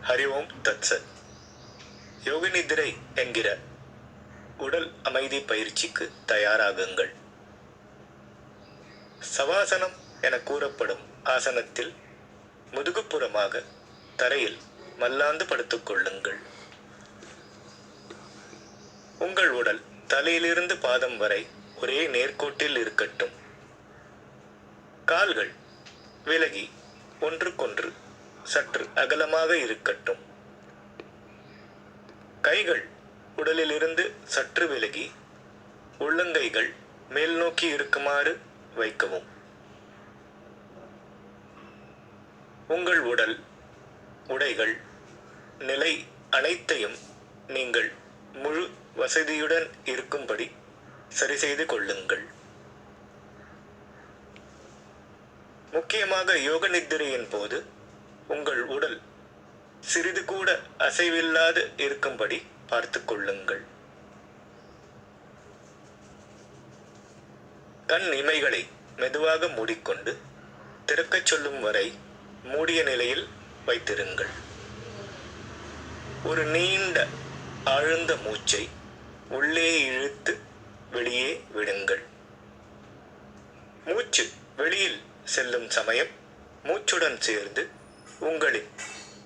ஹரி ஓம் தத்சத். யோக நிதிரை என்கிற உடல் அமைதி பயிற்சிக்கு தயாராகுங்கள். சவாசனம் என கூறப்படும் ஆசனத்தில் முதுகுப்புறமாக தரையில் மல்லாந்து படுத்துக் கொள்ளுங்கள். உங்கள் உடல் தலையிலிருந்து பாதம் வரை ஒரே நேர்கோட்டில் இருக்கட்டும். கால்கள் விலகி ஒன்றுக்கொன்று சற்று அகலமாக இருக்கட்டும். கைகள் உடலிலிருந்து சற்று விலகி உள்ளங்கைகள் மேல் நோக்கி இருக்குமாறு வைக்கவும். உங்கள் உடல், உடைகள், நிலை அனைத்தையும் நீங்கள் முழு வசதியுடன் இருக்கும்படி சரி செய்து கொள்ளுங்கள். முக்கியமாக யோக நித்திரையின் போது உங்கள் உடல் சிறிது கூட அசைவில்லாது இருக்கும்படி பார்த்து கொள்ளுங்கள். கண் இமைகளை மெதுவாக மூடிக்கொண்டு திறக்கச் சொல்லும் வரை மூடிய நிலையில் வைத்திருங்கள். ஒரு நீண்ட ஆழ்ந்த மூச்சை உள்ளே இழுத்து வெளியே விடுங்கள். மூச்சு வெளியில் செல்லும் சமயம் மூச்சுடன் சேர்ந்து உங்களின்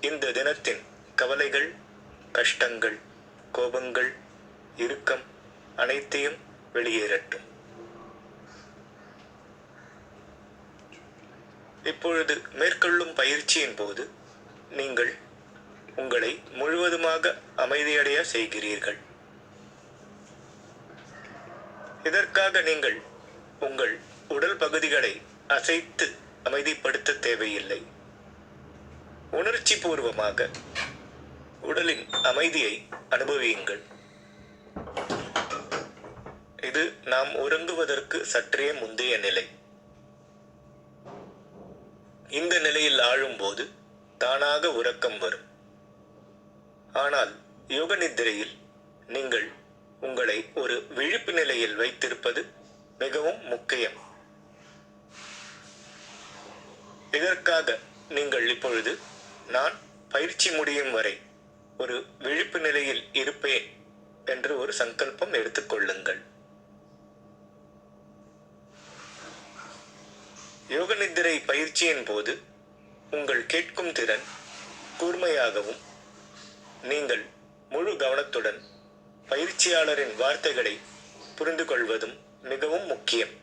இந்த தினத்தின் கவலைகள், கஷ்டங்கள், கோபங்கள், இறுக்கம் அனைத்தையும் வெளியேறட்டும். இப்பொழுது மேற்கொள்ளும் பயிற்சியின் போது நீங்கள் உங்களை முழுவதுமாக அமைதியடைய செய்கிறீர்கள். இதற்காக நீங்கள் உங்கள் உடல் பகுதிகளை அசைத்து அமைதிப்படுத்த தேவையில்லை. உணர்ச்சி பூர்வமாக உடலின் அமைதியை அனுபவியுங்கள். இது நாம் உறங்குவதற்கு சற்றே முந்தைய நிலை. இந்த நிலையில் ஆழும்போது தானாக உறக்கம் வரும். ஆனால் யோக நித்திரையில் நீங்கள் உங்களை ஒரு விழிப்பு நிலையில் வைத்திருப்பது மிகவும் முக்கியம். இதற்காக நீங்கள் இப்பொழுது நான் பயிற்சி முடியும் வரை ஒரு விழிப்பு நிலையில் இருப்பேன் என்று ஒரு சங்கல்பம் எடுத்துக்கொள்ளுங்கள். யோக நித்திரை பயிற்சியின் போது உங்கள் கேட்கும் திறன் கூர்மையாகவும் நீங்கள் முழு கவனத்துடன் பயிற்சியாளரின் வார்த்தைகளை புரிந்து கொள்வதும் மிகவும் முக்கியம்.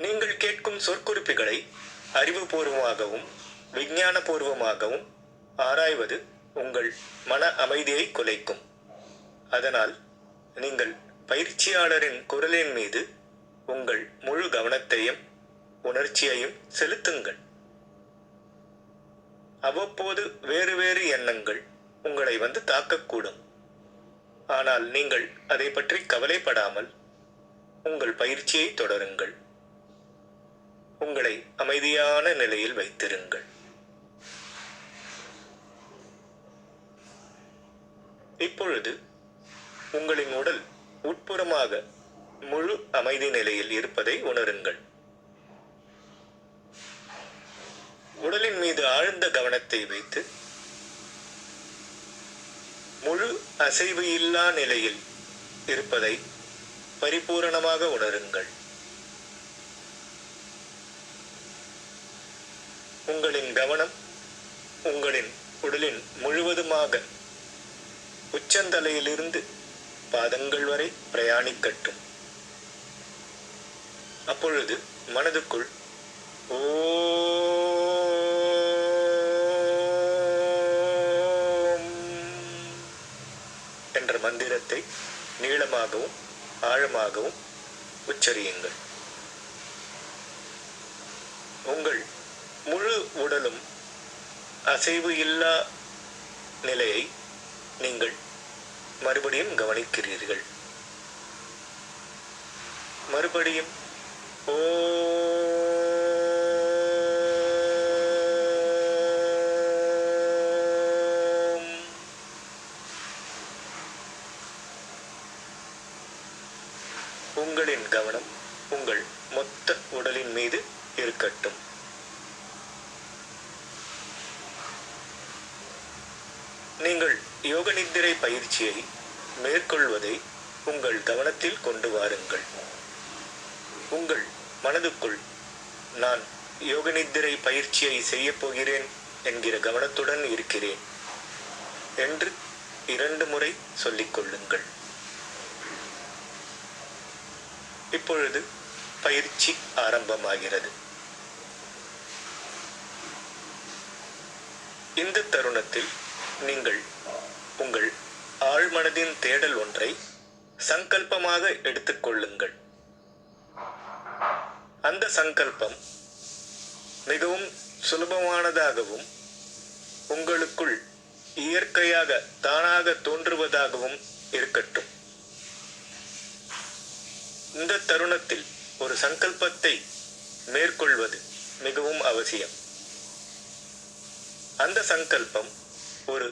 நீங்கள் கேட்கும் சொற்குறிப்புகளை அறிவுபூர்வமாகவும் விஞ்ஞானபூர்வமாகவும் ஆராய்வது உங்கள் மன அமைதியை குலைக்கும். அதனால் நீங்கள் பயிற்சியாளரின் குரலின் மீது உங்கள் முழு கவனத்தையும் உணர்ச்சியையும் செலுத்துங்கள். அவ்வப்போது வேறு வேறு எண்ணங்கள் உங்களை வந்து தாக்கக்கூடும். ஆனால் நீங்கள் அதை பற்றி கவலைப்படாமல் உங்கள் பயிற்சியை தொடருங்கள். உங்களை அமைதியான நிலையில் வைத்திருங்கள். இப்பொழுது உங்களின் உடல் உட்புறமாக முழு அமைதி நிலையில் இருப்பதை உணருங்கள். உடலின் மீது ஆழ்ந்த கவனத்தை வைத்து முழு அசைவு இல்லா நிலையில் இருப்பதை பரிபூரணமாக உணருங்கள். உங்களின் கவனம் உங்களின் உடலின் முழுவதுமாக உச்சந்தலையிலிருந்து பாதங்கள் வரை பிரயாணிக்கட்டும். அப்பொழுது மனதுக்குள் ஓம் என்ற மந்திரத்தை நீளமாகவும் ஆழமாகவும் உச்சரியுங்கள். உங்கள் முழு உடலும் அசைவு இல்லா நிலையை நீங்கள் மறுபடியும் கவனிக்கிறீர்கள். மறுபடியும் ஓம். உங்களின் கவனம் உங்கள் மொத்த உடலின் மீது இருக்கட்டும். நீங்கள் யோக நித்திரை பயிற்சியை மேற்கொள்வதை உங்கள் கவனத்தில் கொண்டு வாருங்கள். உங்கள் மனதுக்குள் நான் யோக நித்திரை பயிற்சியை செய்யப் போகிறேன் என்கிற கவனத்துடன் இருக்கிறேன் என்று 2 முறை சொல்லிக் கொள்ளுங்கள். இப்பொழுது பயிற்சி ஆரம்பமாகிறது. இந்த தருணத்தில் நீங்கள் உங்கள் ஆழ்மனதின் தேடல் ஒன்றை சங்கல்பமாக எடுத்துக்கொள்ளுங்கள். அந்த சங்கல்பம் மிகவும் சுலபமானதாகவும் உங்களுக்குள் இயற்கையாக தானாக தோன்றுவதாகவும் இருக்கட்டும். இந்த தருணத்தில் ஒரு சங்கல்பத்தை மேற்கொள்வது மிகவும் அவசியம். அந்த சங்கல்பம் ஒரு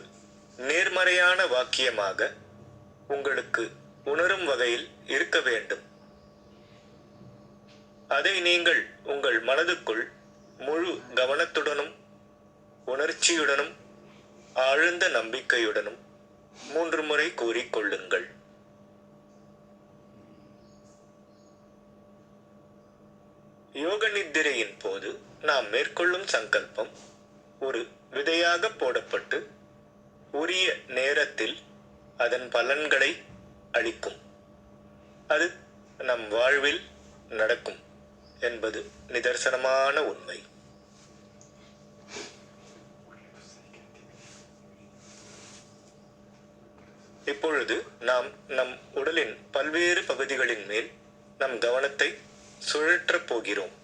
நேர்மறையான வாக்கியமாக உங்களுக்கு உணரும் வகையில் இருக்க வேண்டும். அதை நீங்கள் உங்கள் மனதுக்குள் முழு கவனத்துடனும் உணர்ச்சியுடனும் ஆழ்ந்த நம்பிக்கையுடனும் 3 முறை கூறிக்கொள்ளுங்கள். யோக நித்திரையின் போது நாம் மேற்கொள்ளும் சங்கல்பம் ஒரு விதையாக போடப்பட்டு உரிய நேரத்தில் அதன் பலன்களை அளிக்கும். அது நம் வாழ்வில் நடக்கும் என்பது நிதர்சனமான உண்மை. இப்பொழுது நாம் நம் உடலின் பல்வேறு பகுதிகளின் மேல் நம் கவனத்தை சுழற்றப் போகிறோம்.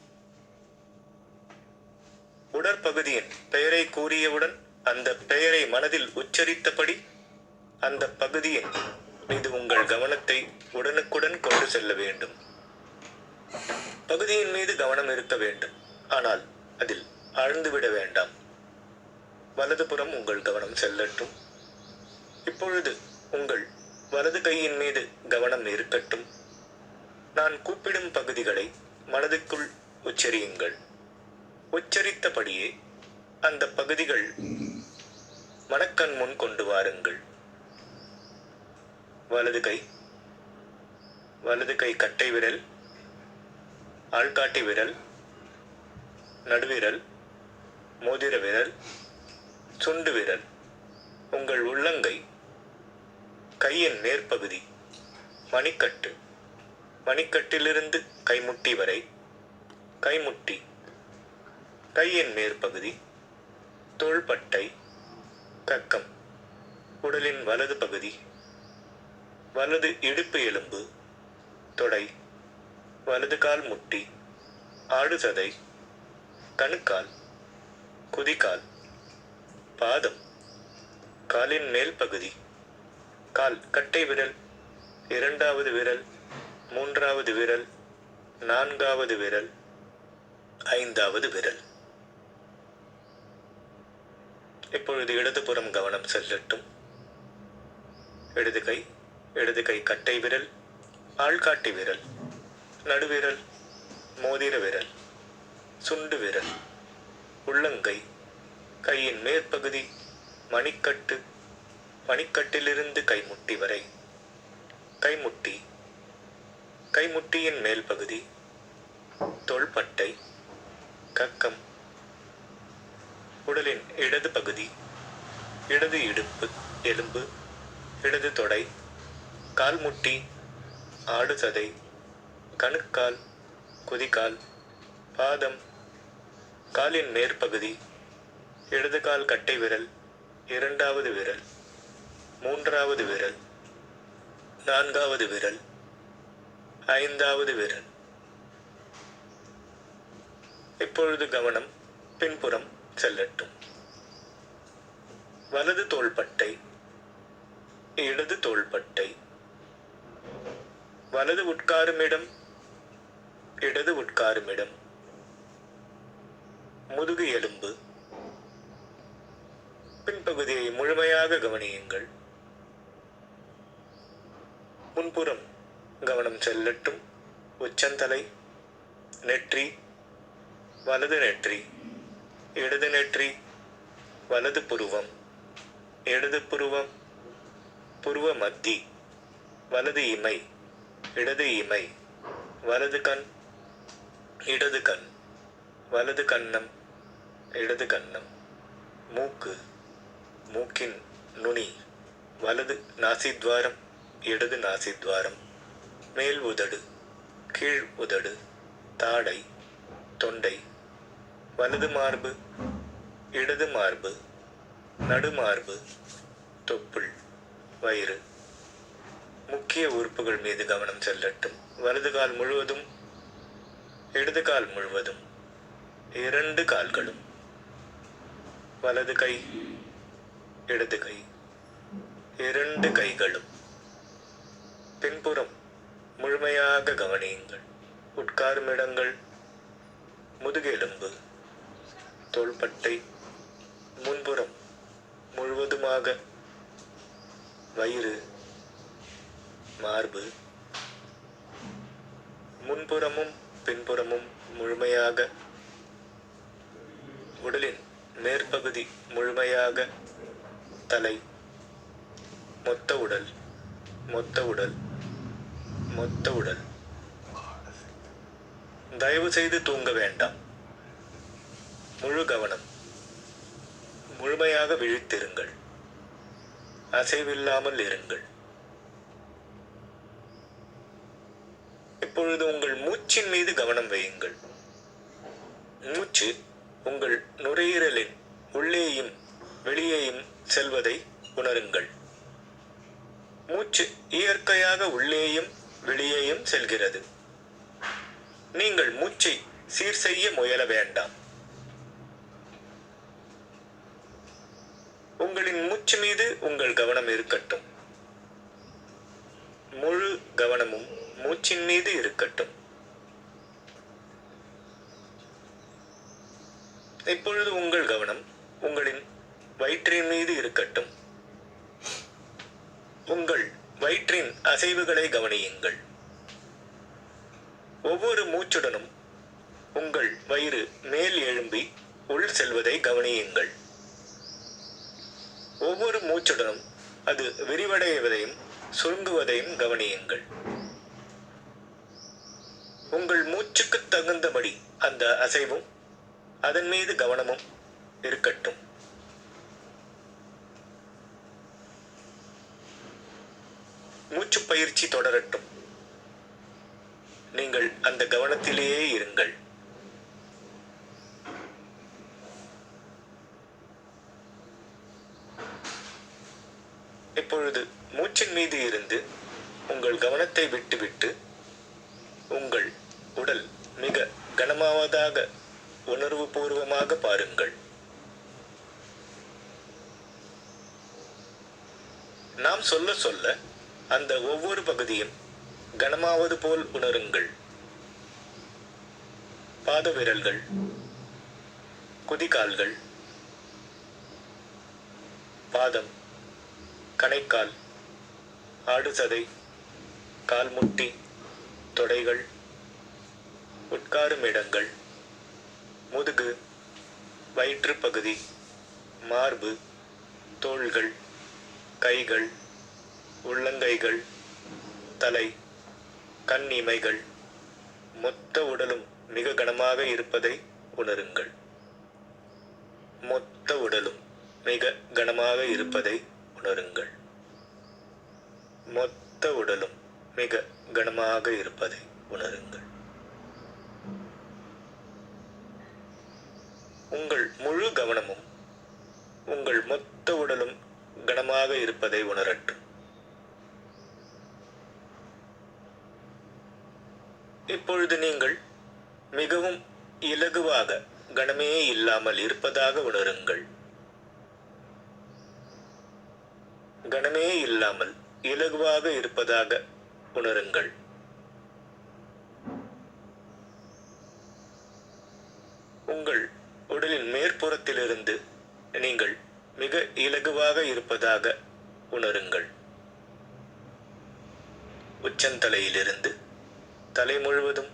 உடற்பகுதியின் பெயரை கூறியவுடன் அந்த பெயரை மனதில் உச்சரித்தபடி அந்த பகுதியின் மீது உங்கள் கவனத்தை உடனுக்குடன் கொண்டு செல்ல வேண்டும். பகுதியின் மீது கவனம் இருக்க வேண்டும், ஆனால் அதில் ஆழ்ந்துவிட வேண்டாம். வலதுபுறம் உங்கள் கவனம் செல்லட்டும். இப்பொழுது உங்கள் வலது கையின் மீது கவனம் இருக்கட்டும். நான் கூப்பிடும் பகுதிகளை மனதுக்குள் உச்சரியுங்கள். உச்சரித்தபடியே அந்த பகுதிகள் மனக்கண் முன் கொண்டு வாருங்கள். வலது கை கட்டை விரல், ஆள்காட்டி விரல், நடுவிரல், மோதிர விரல், சுண்டு விரல், உங்கள் உள்ளங்கை, கையின் மேற்பகுதி, மணிக்கட்டு, மணிக்கட்டிலிருந்து கைமுட்டி வரை, கைமுட்டி, கையின் மேற்பகுதி, தோள்பட்டை, கக்கம், உடலின் வலது பகுதி, வலது இடுப்பு எலும்பு, தொடை, வலது கால் முட்டி, ஆடுசதை, கணுக்கால், குதிகால், பாதம், காலின் மேல் பகுதி, கால் கட்டை விரல், 2வது விரல், 3வது விரல், 4வது விரல், 5வது விரல். இப்பொழுது இடதுபுறம் கவனம் செல்லட்டும். இடது கை கட்டை விரல், ஆள்காட்டி விரல், நடுவிரல், மோதிர விரல், சுண்டு விரல், உள்ளங்கை, கையின் மேற்பகுதி, மணிக்கட்டு, மணிக்கட்டிலிருந்து கைமுட்டி வரை, கைமுட்டி, கைமுட்டியின் மேல் பகுதி, தோள்பட்டை, கக்கம், உடலின் இடது பகுதி, இடது இடுப்பு எலும்பு, இடது தொடை, கால்முட்டி, ஆடுசதை, கணுக்கால், குதிகால், பாதம், காலின் மேற்பகுதி, இடது கால் கட்டை விரல், 2வது விரல், 3வது விரல், 4வது விரல், 5வது விரல். இப்பொழுது கவனம் பின்புறம் செல்லட்டும். வலது தோள்பட்டை, இடது தோள்பட்டை, வலது உட்காருமிடம், இடது உட்காருமிடம், முதுகு எலும்பு, பின்பகுதியை முழுமையாக கவனியுங்கள். முன்புறம் கவனம் செல்லட்டும். உச்சந்தலை, நெற்றி, வலது நெற்றி, இடது நெற்றி, வலது புருவம், இடது புருவம், புருவ மத்தி, வலது இமை, இடது இமை, வலது கண், இடது கண், வலது கன்னம், இடது கன்னம், மூக்கு, மூக்கின் நுனி, வலது நாசித்வாரம், இடது நாசித்வாரம், மேல் உதடு, கீழ் உதடு, தாடை, தொண்டை, வலது மார்பு, இடது மார்பு, நடுமார்பு, தொப்புள், வயிறு. முக்கிய உறுப்புகள் மீது கவனம் செல்லட்டும். வலது கால் முழுவதும், இடது கால் முழுவதும், இரண்டு கால்களும், வலது கை, இடது கை, இரண்டு கைகளும், பின்புறம் முழுமையாக கவனியுங்கள். உட்காரும் இடங்கள், முதுகெலும்பு, தோள்பட்டை, முன்புறம் முழுவதுமாக, வயிறு, மார்பு, முன்புறமும் பின்புறமும் முழுமையாக, உடலின் மேற்பகுதி முழுமையாக, தலை, மொத்த உடல், மொத்த உடல், மொத்த உடல். தயவு செய்து தூங்க வேண்டாம். முழு கவனம், முழுமையாக விழித்திருங்கள். அசைவில்லாமல் இருங்கள். இப்பொழுது உங்கள் மூச்சின் மீது கவனம் வையுங்கள். மூச்சு உங்கள் நுரையீரலின் உள்ளேயும் வெளியேயும் செல்வதை உணருங்கள். மூச்சு இயற்கையாக உள்ளேயும் வெளியேயும் செல்கிறது. நீங்கள் மூச்சை சீர் செய்ய முயல வேண்டாம். உங்களின் மூச்சு மீது உங்கள் கவனம் இருக்கட்டும். முழு கவனமும் மூச்சின் மீது இருக்கட்டும். இப்பொழுது உங்கள் கவனம் உங்களின் வயிற்றின் மீது இருக்கட்டும். உங்கள் வயிற்றின் அசைவுகளை கவனியுங்கள். ஒவ்வொரு மூச்சுடனும் உங்கள் வயிறு மேல் எழும்பி உள் செல்வதை கவனியுங்கள். ஒவ்வொரு மூச்சுடனும் அது விரிவடைவதையும் சுருங்குவதையும் கவனியுங்கள். உங்கள் மூச்சுக்கு தகுந்தபடி அந்த அசைவும் அதன் மீது கவனமும் இருக்கட்டும். மூச்சு பயிற்சி தொடரட்டும். நீங்கள் அந்த கவனத்திலேயே இருங்கள். இப்பொழுது மூச்சின் மீது இருந்து உங்கள் கவனத்தை விட்டுவிட்டு உங்கள் உடல் மிக கனமாவதாக உணர்வு பூர்வமாக பாருங்கள். நாம் சொல்ல சொல்ல அந்த ஒவ்வொரு பகுதியும் கனமாவது போல் உணருங்கள். பாத விரல்கள், குதிகால்கள், பாதம், கணைக்கால், ஆடுசதை, கால்முட்டி, தொடைகள், உட்காரும் இடங்கள், முதுகு, வயிற்று பகுதி, மார்பு, தோள்கள், கைகள், உள்ளங்கைகள், தலை, கண் இமைகள், மொத்த உடலும் மிக கனமாக இருப்பதை உணருங்கள். மொத்த உடலும் மிக கனமாக இருப்பதை உணருங்கள். மொத்த உடலும் மிக கனமாக இருப்பதை உணருங்கள். உங்கள் முழு கவனமும் உங்கள் மொத்த உடலும் கனமாக இருப்பதை உணரட்டும். இப்பொழுது நீங்கள் மிகவும் இலகுவாக கனமே இல்லாமல் இருப்பதாக உணருங்கள். கனமே இல்லாமல் இலகுவாக இருப்பதாக உணருங்கள். உங்கள் உடலின் மேற்புறத்திலிருந்து நீங்கள் மிக இலகுவாக இருப்பதாக உணருங்கள். உச்சந்தலையிலிருந்து தலை முழுவதும்,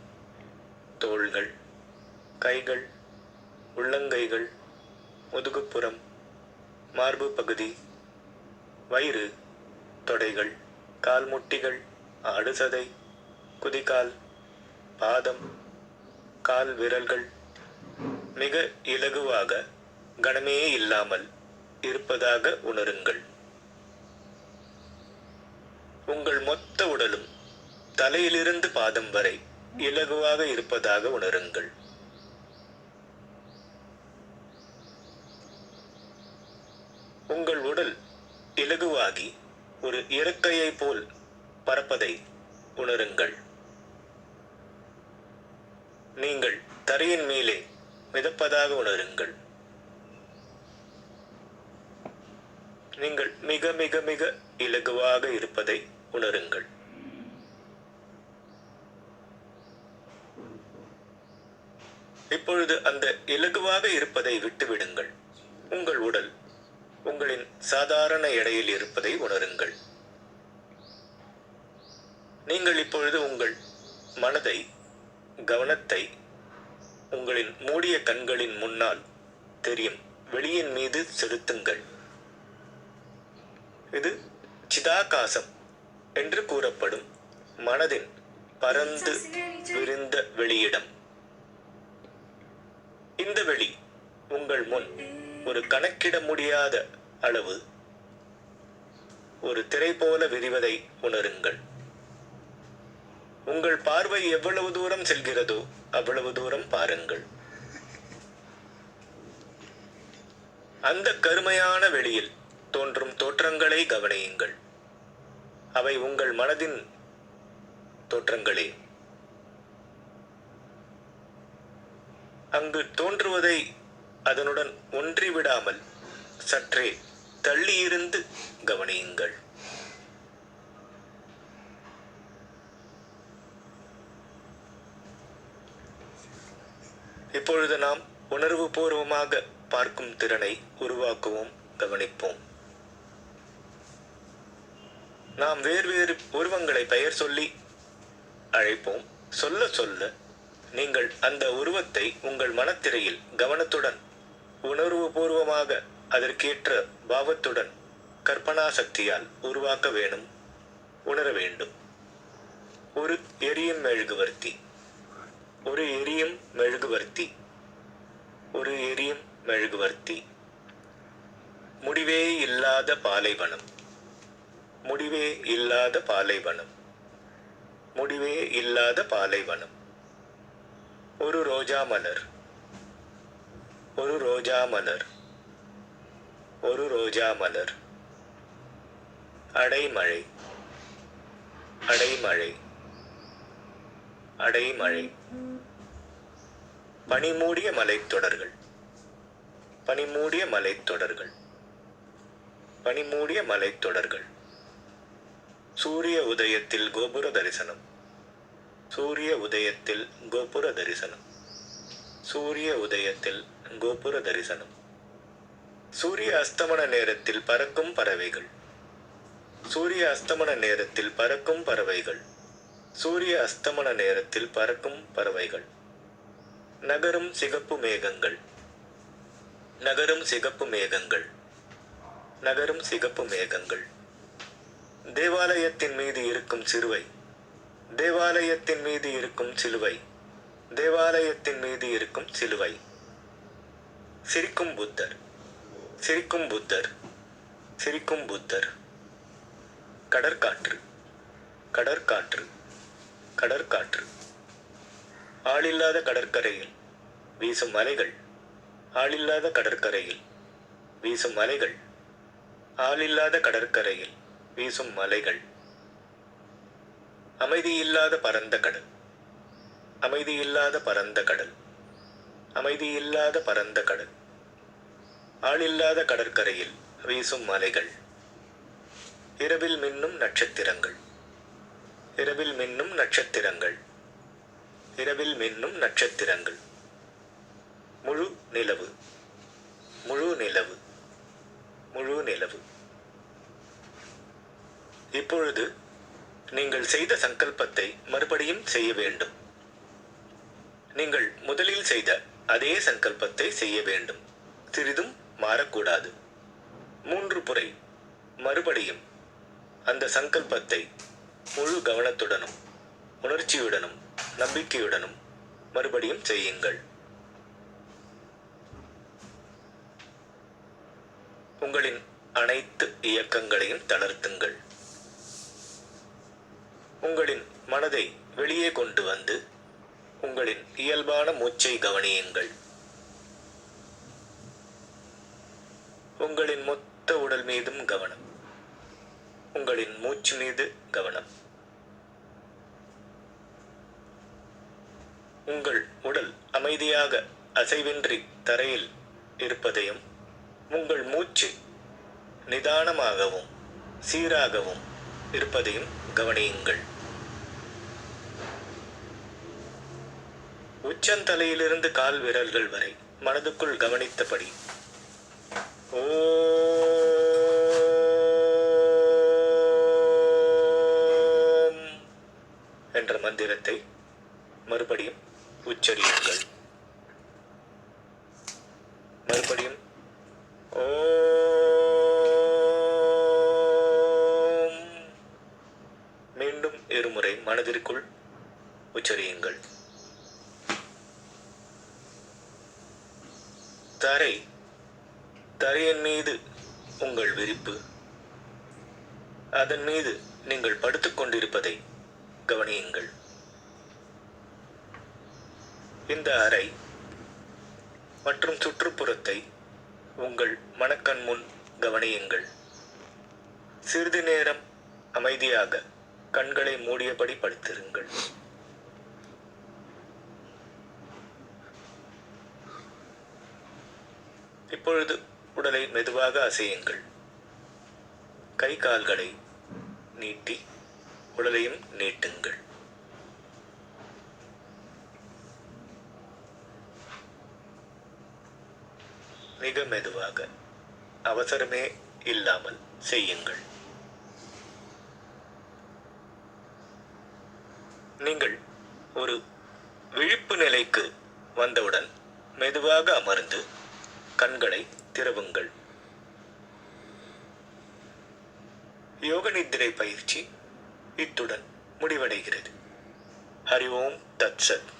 தோள்கள், கைகள், உள்ளங்கைகள், முதுகுப்புறம், மார்பு பகுதி, வயிறு, தொடைகள், கால்முட்டிகள், ஆடுசதை, குதிகால், பாதம், கால் விரல்கள் மிக இலகுவாக கனமே இல்லாமல் இருப்பதாக உணருங்கள். உங்கள் மொத்த உடலும் தலையிலிருந்து பாதம் வரை இலகுவாக இருப்பதாக உணருங்கள். உங்கள் உடல் இலகுவாகி ஒரு இறக்கையை போல் பறப்பதை உணருங்கள். நீங்கள் தரையின் மேலே மிதப்பதாக உணருங்கள். நீங்கள் மிக மிக மிக இலகுவாக இருப்பதை உணருங்கள். இப்பொழுது அந்த இலகுவாக இருப்பதை விட்டுவிடுங்கள். உங்கள் உடல் உங்களின் சாதாரண எடையில் இருப்பதை உணருங்கள். நீங்கள் இப்பொழுது உங்கள் மனதை, கவனத்தை உங்களின் மூடிய கண்களின் முன்னால் தெரியும் வெளியின் மீது செலுத்துங்கள். இது சிதாகாசம் என்று கூறப்படும் மனதின் பரந்து விரிந்த வெளியிடம். இந்த வெளி உங்கள் முன் ஒரு கணக்கிட முடியாத அளவு ஒரு திரை போல விரிவதை உணருங்கள். உங்கள் பார்வை எவ்வளவு தூரம் செல்கிறதோ அவ்வளவு தூரம் பாருங்கள். அந்த கருமையான வெளியில் தோன்றும் தோற்றங்களை கவனியுங்கள். அவை உங்கள் மனதின் தோற்றங்களே. அங்கு தோன்றுவதை அதனுடன் ஒன்றிவிடாமல் சற்றே தள்ளியிருந்து கவனியுங்கள். இப்பொழுது நாம் உணர்வு பூர்வமாக பார்க்கும் திறனை உருவாக்குவோம், கவனிப்போம். நாம் வேறு உருவங்களை பெயர் சொல்லி அழைப்போம். சொல்ல சொல்ல நீங்கள் அந்த உருவத்தை உங்கள் மனத்திரையில் கவனத்துடன், உணர்வு பூர்வமாக, அதற்கேற்ற பாவத்துடன், கற்பனா சக்தியால் உருவாக்க வேணும், உணர வேண்டும். ஒரு எரியும் மெழுகுவர்த்தி, ஒரு எரியும் மெழுகுவர்த்தி, ஒரு எரியும் மெழுகுவர்த்தி. முடிவே இல்லாத பாலைவனம், முடிவே இல்லாத பாலைவனம், முடிவே இல்லாத பாலைவனம். ஒரு ரோஜா மலர், ஒரு ரோஜா மலர், ஒரு ரோஜா மலர். அடைமழை, அடைமழை, அடைமழை. பனிமூடிய மலைத்தொடர்கள், பனிமூடிய மலைத்தொடர்கள், பனிமூடிய மலைத்தொடர்கள். சூரிய உதயத்தில் கோபுர தரிசனம், சூரிய உதயத்தில் கோபுர தரிசனம், சூரிய உதயத்தில் கோபுர தரிசனம். சூரிய அஸ்தமன நேரத்தில் பறக்கும் பறவைகள், சூரிய அஸ்தமன நேரத்தில் பறக்கும் பறவைகள், சூரிய அஸ்தமன நேரத்தில் பறக்கும் பறவைகள். நகரும் சிகப்பு மேகங்கள், நகரும் சிகப்பு மேகங்கள், நகரும் சிகப்பு மேகங்கள். தேவாலயத்தின் மீது இருக்கும் சிலுவை, தேவாலயத்தின் மீது இருக்கும் சிலுவை, தேவாலயத்தின் மீது இருக்கும் சிலுவை. சிரிக்கும் புத்தர், சிரிக்கும் புத்தர், சிரிக்கும் புத்தர். கடற்காற்று, கடற்காற்று, கடற்காற்று. ஆளில்லாத கடற்கரையில் வீசும் அலைகள், ஆளில்லாத கடற்கரையில் வீசும் அலைகள், ஆளில்லாத கடற்கரையில் வீசும் அலைகள். அமைதியில்லாத பரந்த கடல், அமைதியில்லாத பரந்த கடல், அமைதியில்லாத பரந்த கடல். ஆளில்லாத கடற்கரையில் வீசும் அலைகள். இரவில் மின்னும் நட்சத்திரங்கள், இரவில் மின்னும் நட்சத்திரங்கள், இரவில் மின்னும் நட்சத்திரங்கள். முழு நிலவு, முழு நிலவு, முழு நிலவு. இப்பொழுது நீங்கள் செய்த சங்கல்பத்தை மறுபடியும் செய்ய வேண்டும். நீங்கள் முதலில் செய்த அதே சங்கல்பத்தை செய்ய வேண்டும். சிறிதும் மாறக்கூடாது. 3 முறை மறுபடியும் அந்த சங்கல்பத்தை முழு கவனத்துடனும் உணர்ச்சியுடனும் நம்பிக்கையுடனும் மறுபடியும் செய்யுங்கள். உங்களின் அனைத்து இயக்கங்களையும் தளர்த்துங்கள். உங்களின் மனதை வெளியே கொண்டு வந்து உங்களின் இயல்பான மூச்சை கவனியுங்கள். உங்களின் மொத்த உடல் மீதும் கவனம், உங்களின் மூச்சு மீது கவனம். உங்கள் உடல் அமைதியாக அசைவின்றி தரையில் இருப்பதையும் உங்கள் மூச்சு நிதானமாகவும் சீராகவும் இருப்பதையும் கவனியுங்கள். உச்சந்தலையிலிருந்து கால் விரல்கள் வரை மனதுக்குள் கவனித்தபடி ஓம் என்ற மந்திரத்தை மறுபடியும் உச்சரியுங்கள். மறுபடியும் ஓம். மீண்டும் இருமுறை மனதிற்குள் உச்சரியுங்கள். தரையின் மீது உங்கள் விரிப்பு, அதன் மீது நீங்கள் படுத்துக் கொண்டிருப்பதை கவனியுங்கள். இந்த அறை மற்றும் சுற்றுப்புறத்தை உங்கள் மனக்கண் முன் கவனியுங்கள். சிறிது நேரம் அமைதியாக கண்களை மூடியபடி படுத்திருங்கள். இப்பொழுது உடலை மெதுவாக அசையுங்கள். கை கால்களை நீட்டி உடலையும் நீட்டுங்கள். மிக மெதுவாக, அவசரமே இல்லாமல் செய்யுங்கள். நீங்கள் ஒரு விழிப்பு நிலைக்கு வந்தவுடன் மெதுவாக அமர்ந்து கண்களை திறவுங்கள். யோக நித்திரை பயிற்சி இத்துடன் முடிவடைகிறது. ஹரி ஓம் தத் சத்.